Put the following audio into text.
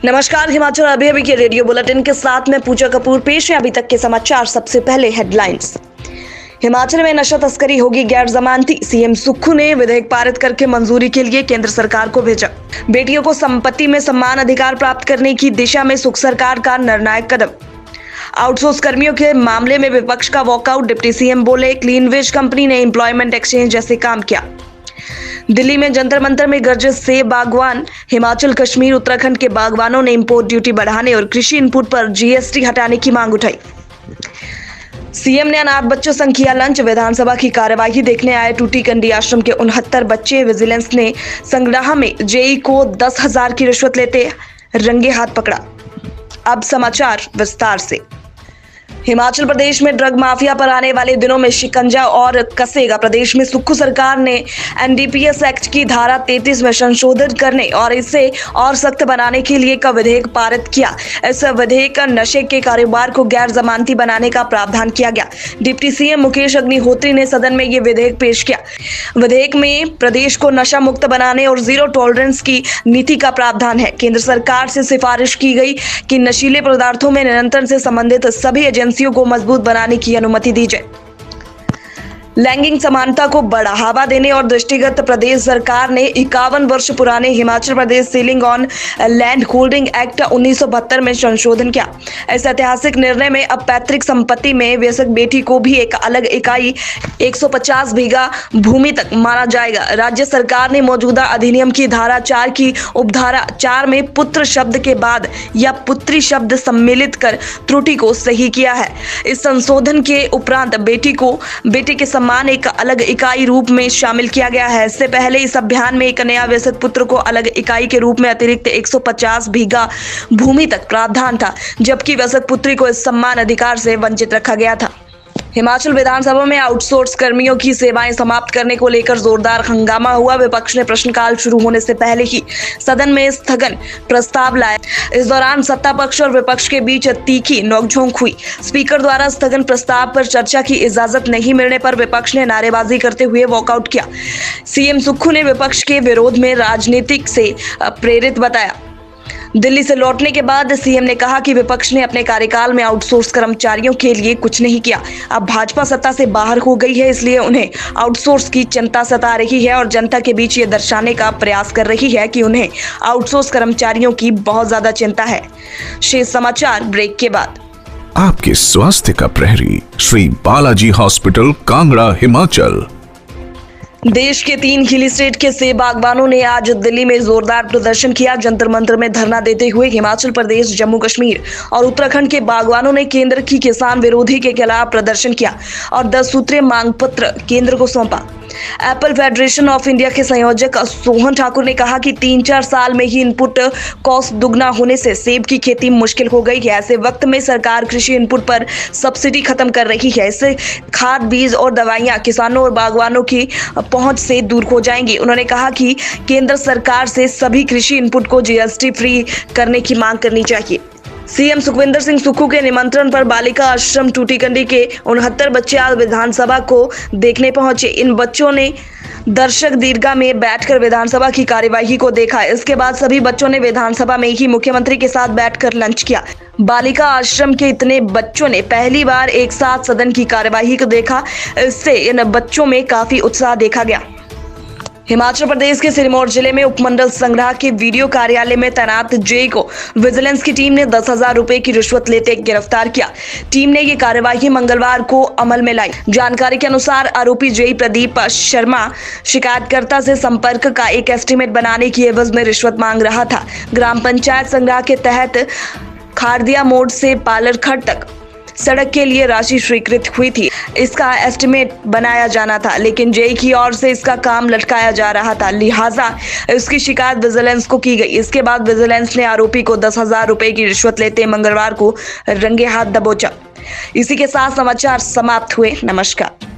नमस्कार। हिमाचल अभी के रेडियो बुलेटिन के साथ में पूजा कपूर पेश है अभी तक के समाचार। सबसे पहले हेडलाइंस। हिमाचल में नशा तस्करी होगी गैर जमानती। सीएम सुक्खू ने विधेयक पारित करके मंजूरी के लिए केंद्र सरकार को भेजा। बेटियों को संपत्ति में समान अधिकार प्राप्त करने की दिशा में सुख सरकार का निर्णायक कदम। आउटसोर्स कर्मियों के मामले में विपक्ष का वॉकआउट। डिप्टी सीएम बोले, क्लीन वेज कंपनी ने एम्प्लॉयमेंट एक्सचेंज जैसे काम किया। दिल्ली में जंतर मंतर में गरजे सेब बागवान। हिमाचल, कश्मीर, उत्तराखंड के बागवानों ने इंपोर्ट ड्यूटी बढ़ाने और कृषि इनपुट पर जीएसटी हटाने की मांग उठाई। सीएम ने अनाथ बच्चों संग किया लंच। विधानसभा की कार्यवाही देखने आए टूटीकंडी आश्रम के 69 बच्चे। विजिलेंस ने संगड़ाह में जेई को 10,000 की रिश्वत लेते रंगे हाथ पकड़ा। अब समाचार विस्तार से। हिमाचल प्रदेश में ड्रग माफिया पर आने वाले दिनों में शिकंजा और कसेगा। प्रदेश में सुक्खू सरकार ने एनडीपीएस एक्ट की धारा 33 में संशोधन करने और इसे और सख्त बनाने के लिए का विधेयक पारित किया। इस विधेयक का नशे के कारोबार को गैर जमानती बनाने का प्रावधान किया गया। डिप्टी सीएम मुकेश अग्निहोत्री ने सदन में ये विधेयक पेश किया। विधेयक में प्रदेश को नशा मुक्त बनाने और जीरो टॉलरेंस की नीति का प्रावधान है। केंद्र सरकार से सिफारिश की गई कि नशीले पदार्थों में नियंत्रण से संबंधित सभी एजेंसियों को मजबूत बनाने की अनुमति दी जाए। लैंगिक समानता को बढ़ावा देने और दृष्टिगत प्रदेश सरकार ने 51 वर्ष पुराने Himachal Pradesh ceiling on land holding act 1972 में संशोधन किया। इस ऐतिहासिक निर्णय में अब पैतृक संपत्ति में वयस्क बेटी को भी एक अलग इकाई 150 बीघा भूमि तक माना जाएगा। राज्य सरकार ने मौजूदा अधिनियम की धारा 4 की उपधारा 4 में पुत्र शब्द के बाद या पुत्री शब्द सम्मिलित कर त्रुटि को सही किया है। इस संशोधन के उपरांत बेटी के समान एक अलग इकाई रूप में शामिल किया गया है। इससे पहले इस अभियान में एक नया वयस्क पुत्र को अलग इकाई के रूप में अतिरिक्त 150 बीघा भूमि तक प्रावधान था, जबकि वयस्क पुत्री को इस सम्मान अधिकार से वंचित रखा गया था। हिमाचल विधानसभा में आउटसोर्स कर्मियों की सेवाएं समाप्त करने को लेकर जोरदार हंगामा हुआ। विपक्ष ने प्रश्नकाल शुरू होने से पहले ही सदन में स्थगन प्रस्ताव लाया। इस दौरान सत्ता पक्ष और विपक्ष के बीच तीखी नोकझोंक हुई। स्पीकर द्वारा स्थगन प्रस्ताव पर चर्चा की इजाजत नहीं मिलने पर विपक्ष ने नारेबाजी करते हुए वॉकआउट किया। सीएम सुक्खू ने विपक्ष के विरोध में राजनीतिक से प्रेरित बताया। दिल्ली से लौटने के बाद सीएम ने कहा कि विपक्ष ने अपने कार्यकाल में आउटसोर्स कर्मचारियों के लिए कुछ नहीं किया। अब भाजपा सत्ता से बाहर हो गई है, इसलिए उन्हें आउटसोर्स की चिंता सता रही है और जनता के बीच ये दर्शाने का प्रयास कर रही है कि उन्हें आउटसोर्स कर्मचारियों की बहुत ज्यादा चिंता है। शेष समाचार ब्रेक के बाद। आपके स्वास्थ्य का प्रहरी श्री बालाजी हॉस्पिटल, कांगड़ा, हिमाचल। देश के 3 हिल स्टेट के सेब बागवानों ने आज दिल्ली में जोरदार प्रदर्शन किया। जंतर मंतर में धरना देते हुए हिमाचल प्रदेश, जम्मू कश्मीर और उत्तराखंड के बागवानों ने केंद्र की किसान विरोधी के खिलाफ प्रदर्शन किया और 10 सूत्रीय मांग पत्र केंद्र को सौंपा। एप्पल फेडरेशन ऑफ इंडिया के संयोजक सोहन ठाकुर ने कहा कि 3-4 साल में ही इनपुट कॉस्ट दुगना होने से सेब की खेती मुश्किल हो गई है। ऐसे वक्त में सरकार कृषि इनपुट पर सब्सिडी खत्म कर रही है। इससे खाद, बीज और दवाइयां किसानों और बागवानों की पहुंच से दूर हो जाएंगी। उन्होंने कहा कि केंद्र सरकार से सभी कृषि इनपुट को जीएसटी फ्री करने की मांग करनी चाहिए। सीएम सुखविंदर सिंह सुक्खू के निमंत्रण पर बालिका आश्रम टूटीकंडी के 69 बच्चे आज विधानसभा को देखने पहुंचे। इन बच्चों ने दर्शक दीर्घा में बैठकर विधानसभा की कार्यवाही को देखा। इसके बाद सभी बच्चों ने विधानसभा में ही मुख्यमंत्री के साथ बैठकर लंच किया। बालिका आश्रम के इतने बच्चों ने पहली बार एक साथ सदन की कार्यवाही को देखा। इससे इन बच्चों में काफी उत्साह देखा गया। हिमाचल प्रदेश के सिरमौर जिले में उपमंडल संग्रह के वीडियो कार्यालय में तैनात जेई को विजिलेंस की टीम ने 10,000 रुपए की रिश्वत लेते गिरफ्तार किया। टीम ने ये कार्यवाही मंगलवार को अमल में लाई। जानकारी के अनुसार आरोपी जेई प्रदीप शर्मा शिकायतकर्ता से संपर्क का एक एस्टीमेट बनाने की एवज में रिश्वत मांग रहा था। ग्राम पंचायत संग्रह के तहत खारदिया मोड़ से पालरखट तक सड़क के लिए राशि स्वीकृत हुई थी। इसका एस्टिमेट बनाया जाना था, लेकिन जेई की ओर से इसका काम लटकाया जा रहा था, लिहाजा इसकी शिकायत विजिलेंस को की गई। इसके बाद विजिलेंस ने आरोपी को 10,000 रुपए की रिश्वत लेते मंगलवार को रंगे हाथ दबोचा। इसी के साथ समाचार समाप्त हुए। नमस्कार।